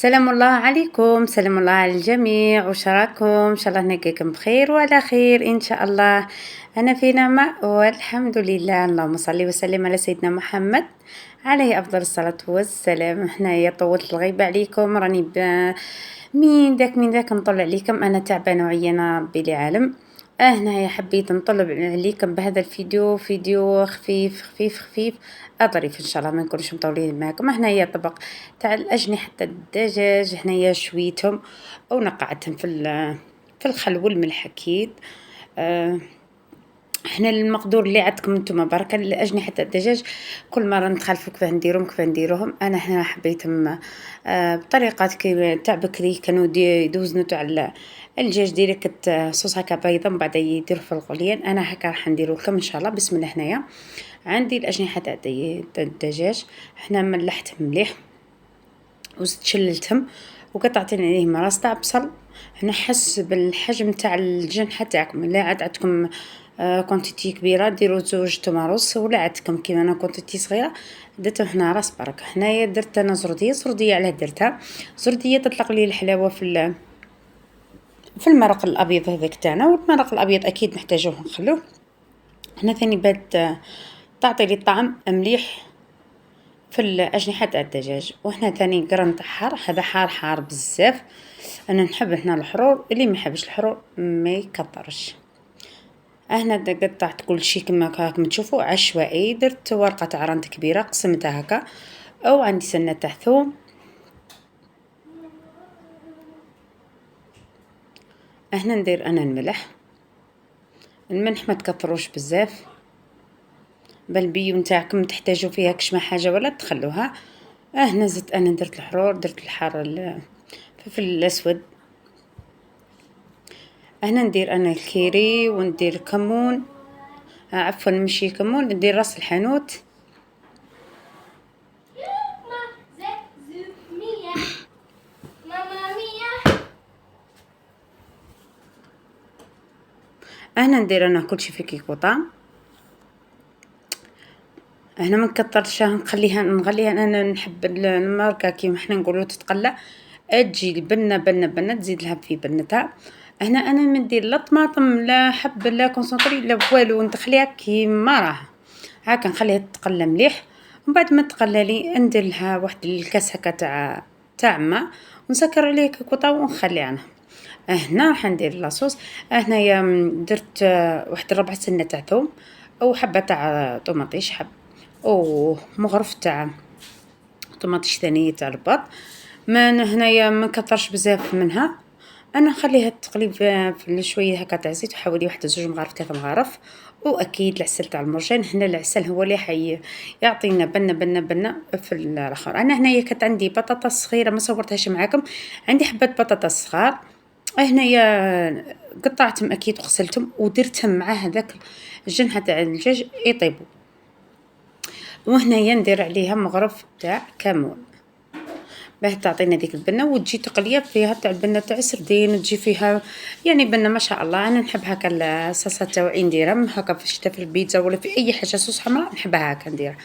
سلام الله عليكم، سلام الله على الجميع، واش راكم؟ إن شاء الله نلقاكم بخير وعلى خير إن شاء الله. أنا في نعمة والحمد لله، اللهم صل وسلم على سيدنا محمد عليه أفضل الصلاة والسلام. هنايا طولت الغيبة عليكم، راني من ذاك نطل عليكم، أنا تعبانة وعيانة ربي لي عالم. هنايا حبيت نطلب عليكم بهذا الفيديو، فيديو خفيف خفيف خفيف ظريف إن شاء الله، ما نكونش مطولين معاكم. هنايا طبق تاع الأجنحة الدجاج، هنايا شويتهم ونقعتهم في الخل والملح أكيد. حنا المقدور اللي عندكم نتوما بركة. الأجنحة الدجاج كل مرة نتخلفوا كيفاه نديروهم كيفاه نديروهم. أنا هنا حبيتهم بطريقة تاع بكري، كانوا يدوزنوا تاع الدجاج ديريكت صوص هكا بيضة، من بعد يديروه في الغليان. أنا هكا راح نديرو لكم إن شاء الله. بسم الله. هنايا عندي الأجنحة تاع الدجاج، هنا ملحتهم مليح وزدت شللتهم وقطعت عليهم راس تاع بصل. هنا حسب الحجم تاع الجنحة تاعكم، لا عندكم كونتيتي كبيرة ديروا 2 تمارس، ولا عندكم كيما انا كونتيتي صغيرة درت هنا راس برك. هنايا درت انا زردية علاه درتها زردية تطلق لي الحلاوة في المرق الابيض هذاك تاعنا، والمرق الابيض اكيد نحتاجوه نخلوه. هنا ثاني بات تعطي لي الطعم مليح في الأجنحة تاع الدجاج. وهنا ثاني قرن تاع حار، هذا حار بزاف. انا نحب هنا الحرور، اللي ما يحبش الحرور ما يكثرش. هنا قطعت كل شيء كما راكم تشوفوا عشوائي. درت ورقه تاع رند كبيره قسمتها هكا، او عندي سنه تاع ثوم. هنا ندير انا الملح ما تكثروش بزاف، بالبيو نتاعكم تحتاجوا فيها كشما حاجه ولا تخلوها. هنا زدت انا درت الحرور، درت الحار الفلفل الاسود. هنا ندير انا الكيري وندير كمون، عفوا مشي كمون، ندير راس الحانوت. هنا ندير انا كل شيء في كيكوطه. هنا ما نكثرش، نغليها. انا نحب الماركه كيما حنا نقولوا تتقلى، تجي البنه تزيد لها في بنتها. هنا انا ما ندير لا طماطم لا حب لا كونسونطري لا والو، نخليها كيما راها هاكا، نخليها تتقلى مليح. ومن بعد ما تقلى لي ندير لها واحد الكاس هكا تاع ماء، ونسكر عليه كيكوطه ونخلي عنها. هنا راح ندير لاصوص. هنايا درت واحد ربع سنه تاع ثوم، او حبه تاع طوماطيش، حب او مغرف تاع طوماطيش ثانيه تاع البط. ما هنايا ما كثرش بزاف منها. انا نخليها تقلي في شويه هكا تاع زيت، وحاولي واحد 2 مغارف 3 مغارف. واكيد العسل تاع المرجان، هنا العسل هو اللي يعطينا بنه في الاخر. انا هنايا كانت عندي بطاطا صغيره ما صورتهاش معاكم، عندي حبه بطاطا صغار. هنايا قطعتهم اكيد وغسلتهم ودرتهم مع هذاك الجنحه تاع الدجاج يطيبوا. وهنايا ندير عليها مغرف تاع كمون باه تعطينا ديك البنه، وتجي تقليه فيها تاع البنه تاع السردين، وتجي فيها يعني بنه ما شاء الله. انا نحب هكا الصلصه تاعي نديرها هكا في الشتا في البيتزا ولا في اي حاجه صوص حمراء نحبها هكا نديرها.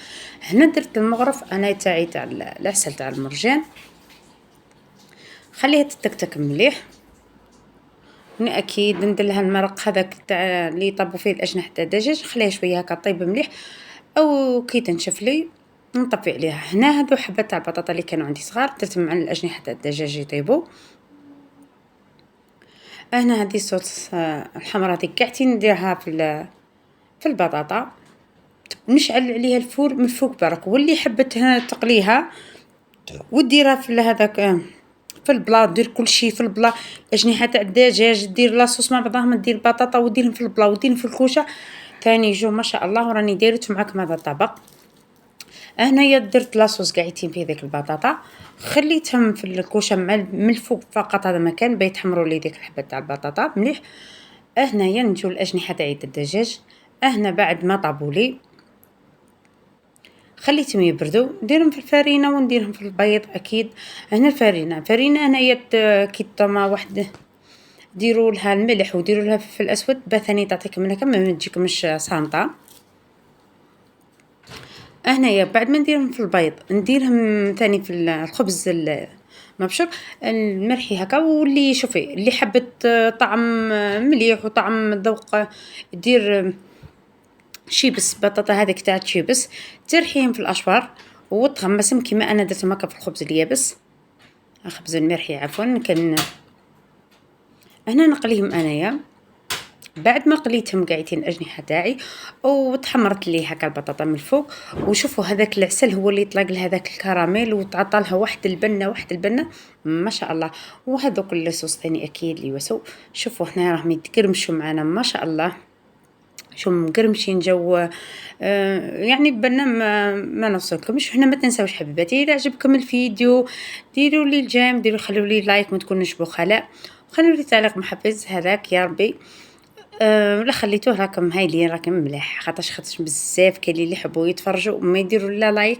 هنا درت المغرف انا تاعي تاع العسل تاع المرجان، خليها تتكتك مليح. هنا اكيد ندير لها المرق هذاك تاع اللي طابوا فيه الاجنحه تاع الدجاج، خليها شويه هكا طيب مليح، او كي تنشف لي نطفي عليها. هنا هذو حبه تاع البطاطا اللي كانوا عندي صغار درتهم مع الاجنحه تاع الدجاج يطيبوا. هنا هذه الصوص الحمراء هذيك قاعتي نديرها في البطاطا، نشعل عليها الفور من فوق برك، واللي حبتها تقليها وديرها في هذاك في البلا، دير كل شيء في البلا. اجنحه تاع الدجاج دير لاصوص مع بعضهم، دير البطاطا وديرهم في البلا وديرهم في الكوشه ثاني يجو ما شاء الله. وراني دايرت معاكم هذا الطبق. هنايا درت لاصوص قاعدين في ذيك البطاطا، خليتهم في الكوشه من الفوق فقط، هذا مكان بيتحمروا لي ديك الحبه تاع البطاطا مليح. هنايا نجو الاجنحه تاع الدجاج. هنا بعد ما طابوا لي خليتهم يبردوا، نديرهم في الفرينه ونديرهم في البيض اكيد. هنا الفرينه هنايا كي طما واحد ديروا لها الملح وديروا لها الفلفل الاسود، ثاني تعطيكم منها كما ما تجيكمش صامطه. هنايا بعد ما نديرهم في البيض نديرهم تاني في الخبز مبشور المرحي هكا، واللي شوفي اللي حبت طعم مليح وطعم ذوق دير شيبس بطاطا هذيك تاع شيبس ترحيهم في الاشفار وتغمسهم كيما انا درتهم هكا في الخبز اليابس، خبز المرحي عفوا. كان هنا نقليهم انايا بعد ما قليتهم قاعدين الاجنحه تاعي وتحمرت لي هكا البطاطا من الفوق. وشوفوا هذاك العسل هو اللي يطلق لهذاك الكراميل وتعطى لها واحد البنه واحد البنه ما شاء الله. وهذوك الصوص ثاني اكيد اللي يوسو، شوفوا هنا راهم يتقرمشوا معنا ما شاء الله، شو مقرمشين جو. يعني بنا ما نوصلكمش. حنا ما تنساوش حبيباتي اذا عجبكم الفيديو ديروا لي الجيم، ديروا خلوا لي لايك ما تكونوش بخلاء، وخلوا لي تعليق محفز هذاك يا ربي. ولا خليتوه راكم هايلين راكم مليح، خاطرش بزاف كاين اللي يحبوا يتفرجوا وما يديروا لا لايك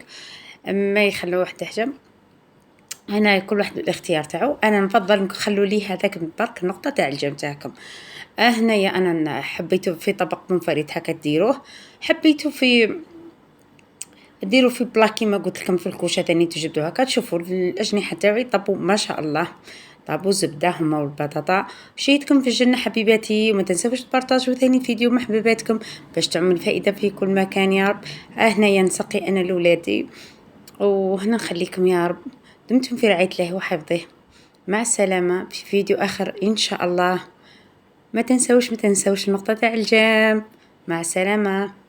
ما يخلوا واحد حاجه. هنا كل واحد الاختيار تاعو، انا نفضل نخلوا لي هذاك برك النقطه تاع الجيم تاعكم. هنايا انا حبيته في طبق منفرد هكا ديروه، حبيته في ديروا في بلا كيما قلت لكم في الكوشه ثاني تجبدوا هكا. تشوفوا الاجنحه تاعي طابوا ما شاء الله، طابوا زبده هما والبطاطا. شيتكم في الجنه حبيباتي، وما تنساوش تبارطاجوا ثاني فيديو مع حبيباتكم باش تعمل فائده في كل مكان يا رب. هنايا نسقي انا لولادي، وهنا نخليكم يا رب دمتم في رعايه الله وحفظه. مع السلامه في فيديو اخر ان شاء الله. ما تنساوش النقطه تاع الجيم. مع السلامه.